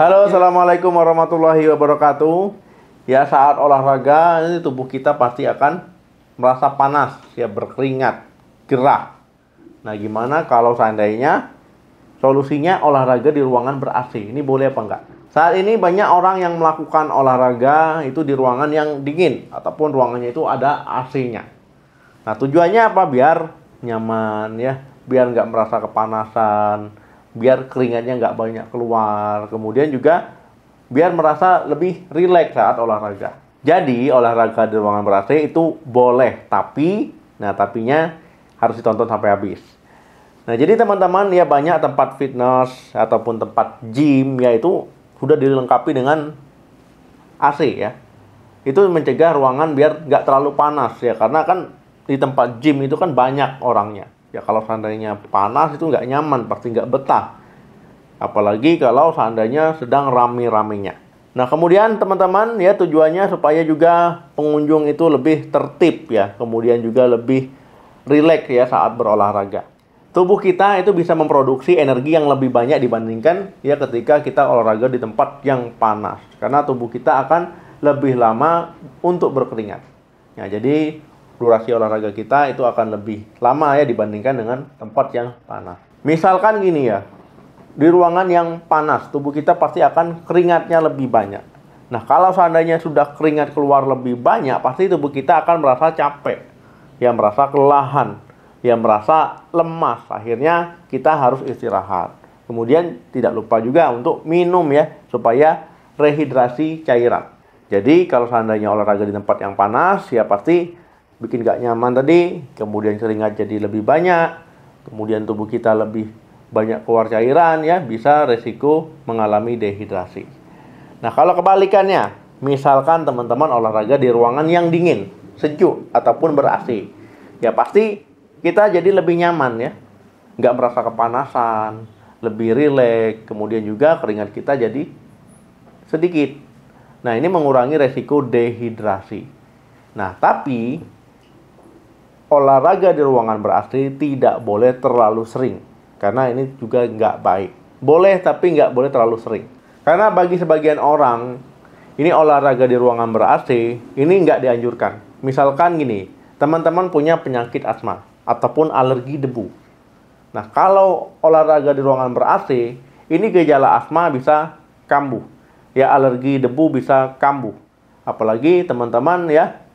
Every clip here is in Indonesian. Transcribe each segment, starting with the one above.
Halo, assalamualaikum warahmatullahi wabarakatuh. Ya, saat olahraga ini tubuh kita pasti akan merasa panas, ya berkeringat, gerah. Nah, gimana kalau seandainya solusinya olahraga di ruangan ber-AC? Ini boleh apa enggak? Saat ini banyak orang yang melakukan olahraga itu di ruangan yang dingin ataupun ruangannya itu ada AC-nya. Nah, tujuannya apa? Biar nyaman ya, biar nggak merasa kepanasan, biar keringatnya nggak banyak keluar. Kemudian juga biar merasa lebih rileks saat olahraga. Jadi olahraga di ruangan ber-AC itu boleh, tapinya harus ditonton sampai habis. Nah, jadi teman-teman ya, banyak tempat fitness ataupun tempat gym ya itu sudah dilengkapi dengan AC ya. Itu mencegah ruangan biar nggak terlalu panas ya, karena kan di tempat gym itu kan banyak orangnya. Ya kalau seandainya panas itu nggak nyaman, pasti nggak betah. Apalagi kalau seandainya sedang rame-ramenya. Nah, kemudian teman-teman ya, tujuannya supaya juga pengunjung itu lebih tertib ya. Kemudian juga lebih rileks ya saat berolahraga. Tubuh kita itu bisa memproduksi energi yang lebih banyak dibandingkan ya ketika kita olahraga di tempat yang panas. Karena tubuh kita akan lebih lama untuk berkeringat. Nah, jadi durasi olahraga kita itu akan lebih lama ya dibandingkan dengan tempat yang panas. Misalkan gini ya, di ruangan yang panas, tubuh kita pasti akan keringatnya lebih banyak. Nah, kalau seandainya sudah keringat keluar lebih banyak, pasti tubuh kita akan merasa capek, ya merasa kelelahan, ya merasa lemas. Akhirnya kita harus istirahat. Kemudian tidak lupa juga untuk minum ya, supaya rehidrasi cairan. Jadi kalau seandainya olahraga di tempat yang panas, ya pasti bikin gak nyaman tadi. Kemudian keringat jadi lebih banyak. Kemudian tubuh kita lebih banyak keluar cairan ya, bisa resiko mengalami dehidrasi. Nah, kalau kebalikannya, misalkan teman-teman olahraga di ruangan yang dingin, sejuk ataupun ber-AC, ya pasti kita jadi lebih nyaman ya, nggak merasa kepanasan, lebih rileks, kemudian juga keringat kita jadi sedikit. Nah, ini mengurangi resiko dehidrasi. Nah, tapi olahraga di ruangan ber-AC tidak boleh terlalu sering, karena ini juga nggak baik. Boleh, tapi nggak boleh terlalu sering. Karena bagi sebagian orang, ini olahraga di ruangan ber-AC, ini nggak dianjurkan. Misalkan gini, teman-teman punya penyakit asma ataupun alergi debu. Nah, kalau olahraga di ruangan ber-AC, ini gejala asma bisa kambuh. Ya, alergi debu bisa kambuh. Apalagi teman-teman ya,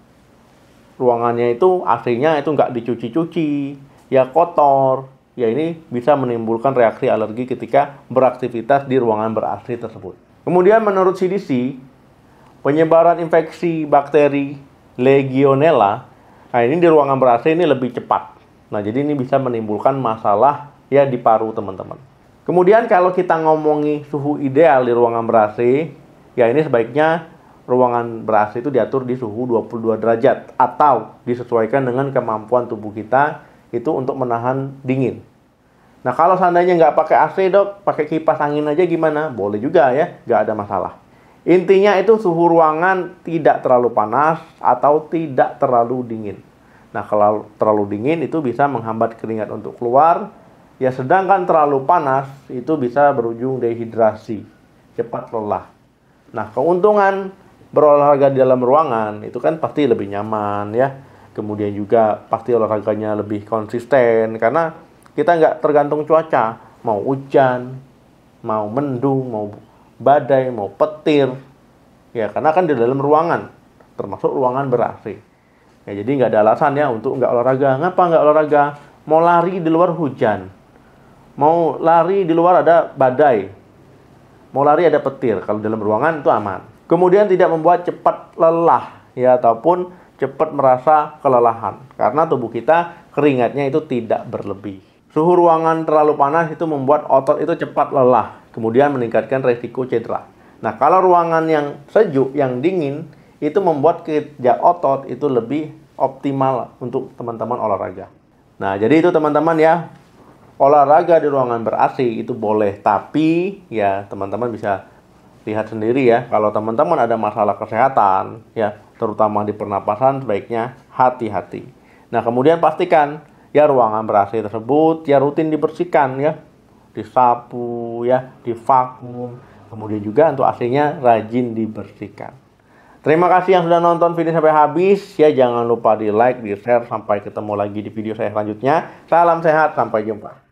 ruangannya itu AC-nya itu nggak dicuci-cuci, ya kotor. Ya, ini bisa menimbulkan reaksi alergi ketika beraktivitas di ruangan ber-AC tersebut. Kemudian menurut CDC, penyebaran infeksi bakteri Legionella, nah ini di ruangan ber-AC ini lebih cepat. Nah, jadi ini bisa menimbulkan masalah ya di paru teman-teman. Kemudian kalau kita ngomongi suhu ideal di ruangan ber-AC, ya ini sebaiknya ruangan ber-AC itu diatur di suhu 22 derajat atau disesuaikan dengan kemampuan tubuh kita itu untuk menahan dingin. Nah, kalau seandainya nggak pakai AC dok, pakai kipas angin aja gimana? Boleh juga ya, nggak ada masalah. Intinya itu suhu ruangan tidak terlalu panas atau tidak terlalu dingin. Nah, kalau terlalu dingin itu bisa menghambat keringat untuk keluar. Ya, sedangkan terlalu panas itu bisa berujung dehidrasi, cepat lelah. Nah, keuntungan berolahraga di dalam ruangan itu kan pasti lebih nyaman ya. Kemudian juga pasti olahraganya lebih konsisten, karena kita nggak tergantung cuaca. Mau hujan, mau mendung, mau badai, mau petir. Ya, karena kan di dalam ruangan, termasuk ruangan ber-AC. Ya, jadi nggak ada alasan ya untuk nggak olahraga. Ngapa nggak olahraga? Mau lari di luar hujan. Mau lari di luar ada badai. Mau lari ada petir. Kalau dalam ruangan itu aman. Kemudian tidak membuat cepat lelah ya, ataupun cepat merasa kelelahan, karena tubuh kita keringatnya itu tidak berlebih. Suhu ruangan terlalu panas itu membuat otot itu cepat lelah, kemudian meningkatkan resiko cedera. Nah, kalau ruangan yang sejuk, yang dingin, itu membuat kerja otot itu lebih optimal untuk teman-teman olahraga. Nah, jadi itu teman-teman ya, olahraga di ruangan ber-AC itu boleh, tapi ya teman-teman bisa lihat sendiri ya, kalau teman-teman ada masalah kesehatan ya, terutama di pernapasan, sebaiknya hati-hati. Nah, kemudian pastikan ya ruangan ber-AC tersebut ya rutin dibersihkan ya, disapu ya, divakum, Kemudian juga untuk AC-nya rajin dibersihkan. Terima kasih yang sudah nonton video sampai habis. Ya, jangan lupa di like, di share. Sampai ketemu lagi di video saya selanjutnya. Salam sehat, sampai jumpa.